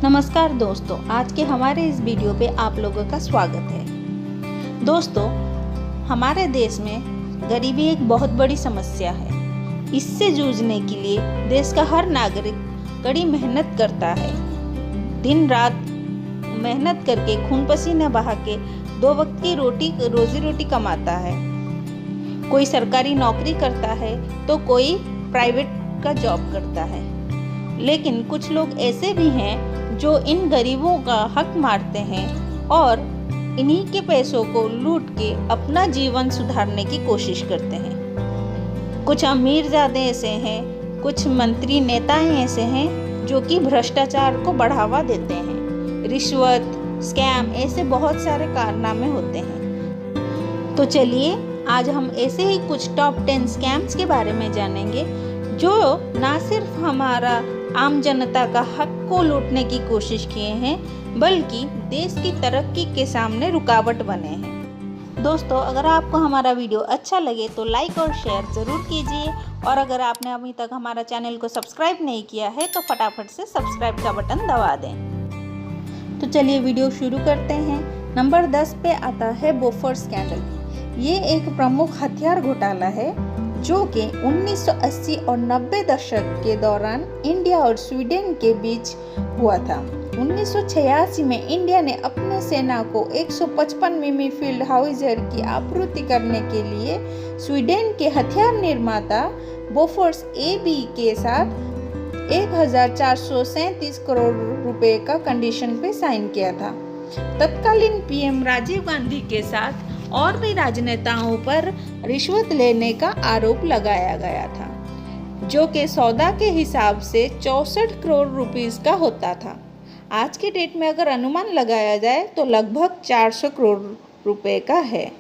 नमस्कार दोस्तों, आज के हमारे इस वीडियो पे आप लोगों का स्वागत है। दोस्तों, हमारे देश में गरीबी एक बहुत बड़ी समस्या है। इससे जूझने के लिए देश का हर नागरिक कड़ी मेहनत करता है। दिन रात मेहनत करके खून पसीना बहा के 2 वक्त की रोजी रोटी कमाता है। कोई सरकारी नौकरी करता है तो कोई प्राइवेट का जॉब करता है। लेकिन कुछ लोग ऐसे भी हैं जो इन गरीबों का हक मारते हैं और इन्हीं के पैसों को लूट के अपना जीवन सुधारने की कोशिश करते हैं। कुछ अमीरजादे ऐसे हैं, कुछ मंत्री नेताएं ऐसे हैं जो कि भ्रष्टाचार को बढ़ावा देते हैं। रिश्वत, स्कैम, ऐसे बहुत सारे कारनामे होते हैं। तो चलिए आज हम ऐसे ही कुछ टॉप 10 स्कैम्स के बारे में जानेंगे जो ना सिर्फ हमारा आम जनता का हक को लूटने की कोशिश किए हैं बल्कि देश की तरक्की के सामने रुकावट बने हैं। दोस्तों, अगर आपको हमारा वीडियो अच्छा लगे तो लाइक और शेयर ज़रूर कीजिए और अगर आपने अभी तक हमारा चैनल को सब्सक्राइब नहीं किया है तो फटाफट से सब्सक्राइब का बटन दबा दें। तो चलिए वीडियो शुरू करते हैं। नंबर 10 पे आता है बोफोर्स स्कैंडल। ये एक प्रमुख हथियार घोटाला है जो कि 1980 और 90 दशक के दौरान इंडिया और स्वीडन के बीच हुआ था। 1986 में इंडिया ने अपने सेना को 155 मिमी फील्ड हाउइजर की आपूर्ति करने के लिए स्वीडन के हथियार निर्माता बोफोर्स एबी के साथ 1437 करोड़ रुपए का कंडीशन पे साइन किया था। तत्कालीन पीएम राजीव गांधी के साथ और भी राजनेताओं पर रिश्वत लेने का आरोप लगाया गया था जो कि सौदा के हिसाब से 64 करोड़ रुपीस का होता था। आज के डेट में अगर अनुमान लगाया जाए तो लगभग 400 करोड़ रुपए का है।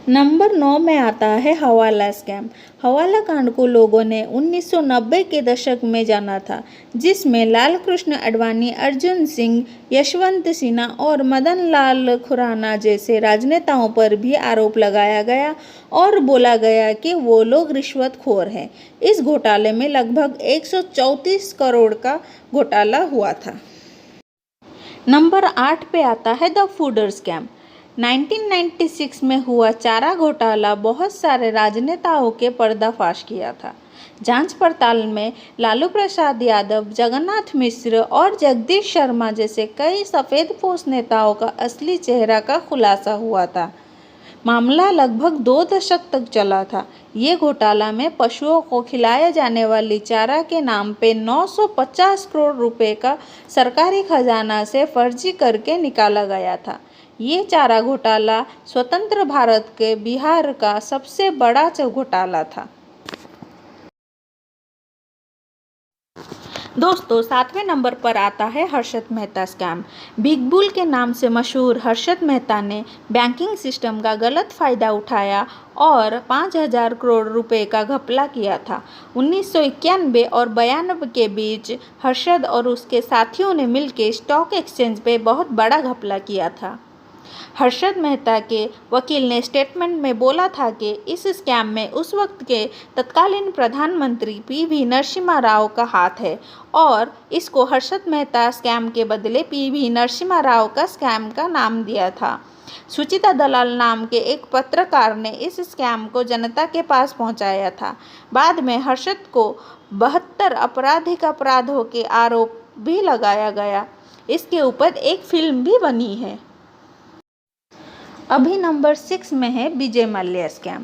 नंबर 9 में आता है हवाला स्कैम। हवाला कांड को लोगों ने 1990 के दशक में जाना था, जिसमें लाल कृष्ण आडवाणी, अर्जुन सिंह, यशवंत सिन्हा और मदन लाल खुराना जैसे राजनेताओं पर भी आरोप लगाया गया और बोला गया कि वो लोग रिश्वतखोर हैं। इस घोटाले में लगभग 134 करोड़ का घोटाला हुआ था। नंबर 8 पे आता है द फूडर स्कैम। 1996 में हुआ चारा घोटाला बहुत सारे राजनेताओं के पर्दाफाश किया था। जांच पड़ताल में लालू प्रसाद यादव, जगन्नाथ मिश्र और जगदीश शर्मा जैसे कई सफ़ेदपोश नेताओं का असली चेहरा का खुलासा हुआ था। मामला लगभग 2 दशक तक चला था। ये घोटाला में पशुओं को खिलाया जाने वाली चारा के नाम पे 950 करोड़ रुपए का सरकारी खजाना से फर्जी करके निकाला गया था। ये चारा घोटाला स्वतंत्र भारत के बिहार का सबसे बड़ा घोटाला था। दोस्तों, 7वें नंबर पर आता है Harshad Mehta scam. Big bull के नाम से मशहूर हर्षद मेहता ने बैंकिंग सिस्टम का गलत फ़ायदा उठाया और 5000 करोड़ रुपए का घपला किया था। 1991 और 92 के बीच हर्षद और उसके साथियों ने मिलकर स्टॉक एक्सचेंज पे बहुत बड़ा घपला किया था। हर्षद मेहता के वकील ने स्टेटमेंट में बोला था कि इस स्कैम में उस वक्त के तत्कालीन प्रधानमंत्री पीवी नरसिम्हा राव का हाथ है और इसको हर्षद मेहता स्कैम के बदले पीवी नरसिम्हा राव का स्कैम का नाम दिया था। सुचिता दलाल नाम के एक पत्रकार ने इस स्कैम को जनता के पास पहुंचाया था। बाद में हर्षद को 72 आपराधिक अपराधों के आरोप भी लगाया गया। इसके ऊपर एक फिल्म भी बनी है। अभी नंबर 6 में है विजय माल्या स्कैम।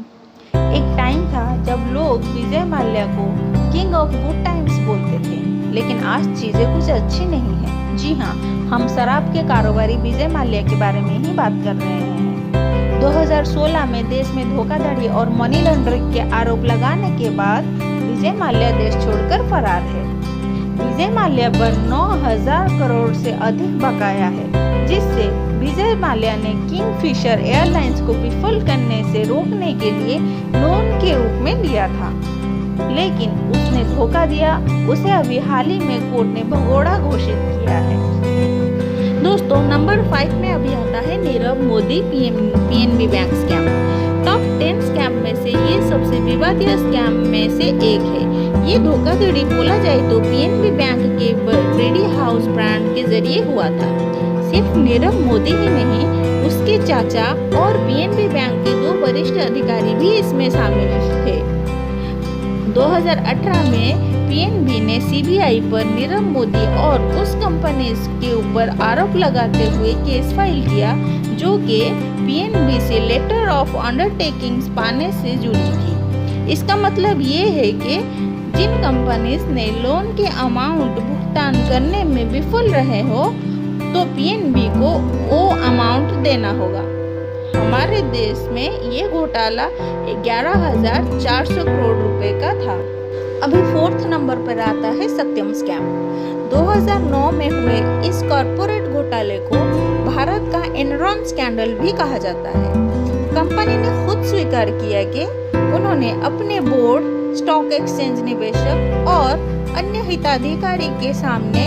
एक टाइम था जब लोग विजय माल्या को किंग ऑफ गुड टाइम्स बोलते थे, लेकिन आज चीज़ें कुछ अच्छी नहीं है। जी हाँ, हम शराब के कारोबारी विजय माल्या के बारे में ही बात कर रहे हैं। 2016 में देश में धोखाधड़ी और मनी लॉन्ड्रिंग के आरोप लगाने के बाद विजय माल्या देश छोड़कर फरार है। विजय माल्या पर 9000 करोड़ से अधिक बकाया है, जिससे विजय माल्या ने किंगफिशर एयरलाइंस को विफल करने से रोकने के लिए लोन के रूप में लिया था, लेकिन उसने धोखा दिया। उसे अभी हाल ही में कोर्ट ने भगोड़ा घोषित किया है। दोस्तों, नंबर 5 में अभी आता है Nirav Modi PNB bank scam. Top 10 scam में से ये सबसे विवादित स्कैम में से एक है। ये धोखाधड़ी बोला जाए तो पीएनबी बैंक के ब्रेडी हाउस ब्रांड के जरिए हुआ था। सिर्फ नीरव मोदी ही नहीं, उसके चाचा और पीएनबी बैंक के 2 वरिष्ठ अधिकारी भी इसमें शामिल थे। 2018 में पीएनबी ने सीबीआई पर नीरव मोदी और उस कंपनी के ऊपर आरोप लगाते हुए केस फाइल किया, जो कि पीएनबी से लेटर ऑफ अंडरटेकिंग्स पाने से जुड़ी थी। इसका मतलब ये है कि जिन कंपनीज ने लोन के अमाउंट भुगतान करने में विफल रहे हो, तो पीएनबी को वो अमाउंट देना होगा। हमारे देश में ये घोटाला 11,400 करोड़ रुपए का था। अभी 4th नंबर पर आता है सत्यम स्कैम। 2009 में हुए इस कॉर्पोरेट घोटाले को भारत का एनरॉन स्कैंडल भी कहा जाता है। कंपनी ने खुद स्वीकार किया कि उन्होंने अपने बोर्ड, स्टॉक एक्सचेंज निवेशक और अन्य हिताधिकारी के सामने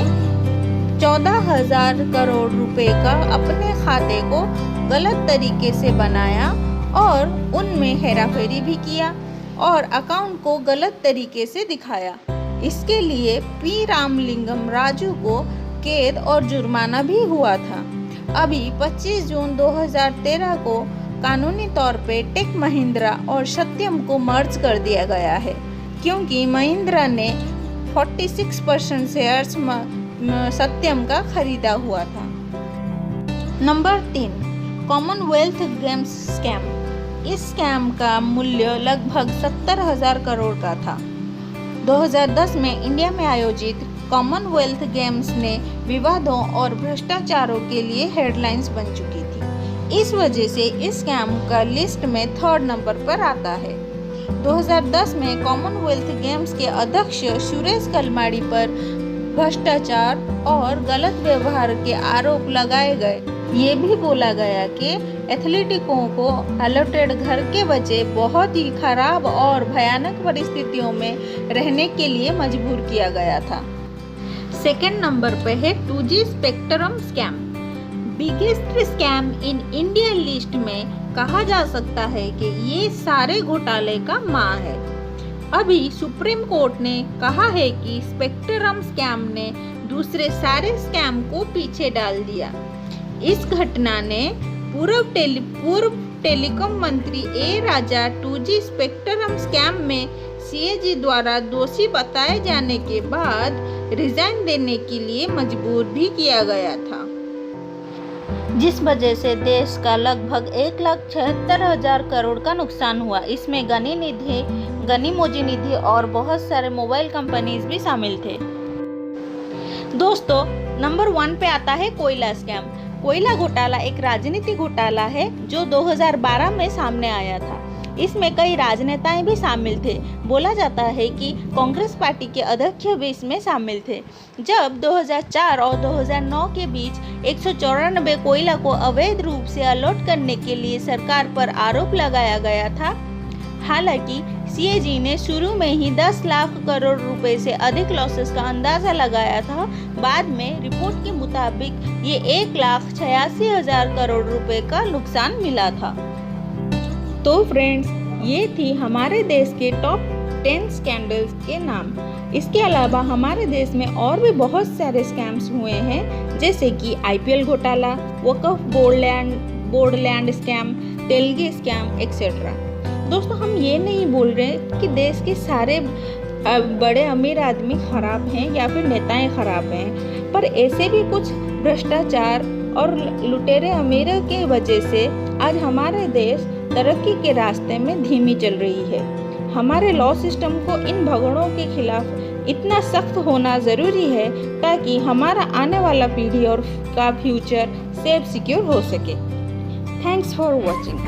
14,000 करोड़ रुपए का अपने खाते को गलत तरीके से बनाया और उनमें हेराफेरी भी किया और अकाउंट को गलत तरीके से दिखाया। इसके लिए पी रामलिंगम राजू को कैद और जुर्माना भी हुआ था। अभी 25 जून 2013 को कानूनी तौर पे टेक महिंद्रा और सत्यम को मर्ज कर दिया गया है, क्योंकि महिंद्रा ने 46% शेयर्स सत्यम का खरीदा हुआ था। Number 3, Commonwealth games scam. इस स्कैम का मूल्य लगभग 70,000 करोड़ का था। 2010 में इंडिया में आयोजित कॉमनवेल्थ गेम्स ने विवादों और भ्रष्टाचारों के लिए हेडलाइंस बन चुकी थी। इस वजह से इस स्कैम का लिस्ट में 3rd नंबर पर आता है। 2010 में कॉमनवेल्थ गेम्स के अध्यक्ष सुरेश कलमाड़ी पर भ्रष्टाचार और गलत व्यवहार के आरोप लगाए गए। ये भी बोला गया कि एथलीटों को अलॉटेड घर के बजाय बहुत ही खराब और भयानक परिस्थितियों में रहने के लिए मजबूर किया गया था। 2nd नंबर पे है 2G spectrum scam. Biggest scam in India list में कहा जा सकता है कि ये सारे घोटाले का माँ है। अभी सुप्रीम कोर्ट ने कहा है कि स्पेक्ट्रम स्कैम ने दूसरे सारे स्कैम को पीछे डाल दिया। इस घटना ने पूर्व टेलीकॉम मंत्री ए राजा 2G स्पेक्ट्रम स्कैम में सीएजी द्वारा दोषी बताए जाने के बाद रिजाइन देने के लिए मजबूर भी किया गया था, जिस वजह से देश का लगभग 1,76,000 करोड़ का नुकसान हुआ। इसमें गनीमोजी निधि और बहुत सारे मोबाइल कंपनीज भी शामिल थे। दोस्तों, नंबर 1 पे आता है कोयला स्कैम। कोयला घोटाला एक राजनीतिक घोटाला है जो 2012 में सामने आया था। इसमें कई राजनेताएं भी शामिल थे। बोला जाता है कि कांग्रेस पार्टी के अध्यक्ष भी इसमें शामिल थे। जब 2004 और 2009 के बीच 194 कोयला को अवैध रूप से अलॉट करने के लिए सरकार पर आरोप लगाया गया था। हालांकि सीएजी ने शुरू में ही 10 लाख करोड़ रुपए से अधिक लॉसेस का अंदाजा लगाया था। बाद में रिपोर्ट के मुताबिक ये 1,86,000 करोड़ रुपए का नुकसान मिला था। तो फ्रेंड्स, ये थी हमारे देश के टॉप 10 स्कैंडल्स के नाम। इसके अलावा हमारे देश में और भी बहुत सारे स्कैम्स हुए हैं, जैसे कि IPL घोटाला, Waqf board land scam, Telgi scam etcetera. दोस्तों, हम ये नहीं बोल रहे कि देश के सारे बड़े अमीर आदमी खराब हैं या फिर नेताएं खराब हैं, पर ऐसे भी कुछ भ्रष्टाचार और लुटेरे अमीरों के वजह से आज हमारे देश तरक्की के रास्ते में धीमी चल रही है। हमारे लॉ सिस्टम को इन भगड़ों के खिलाफ इतना सख्त होना ज़रूरी है ताकि हमारा आने वाला पीढ़ी और का फ्यूचर सेफ सिक्योर हो सके। Thanks for watching.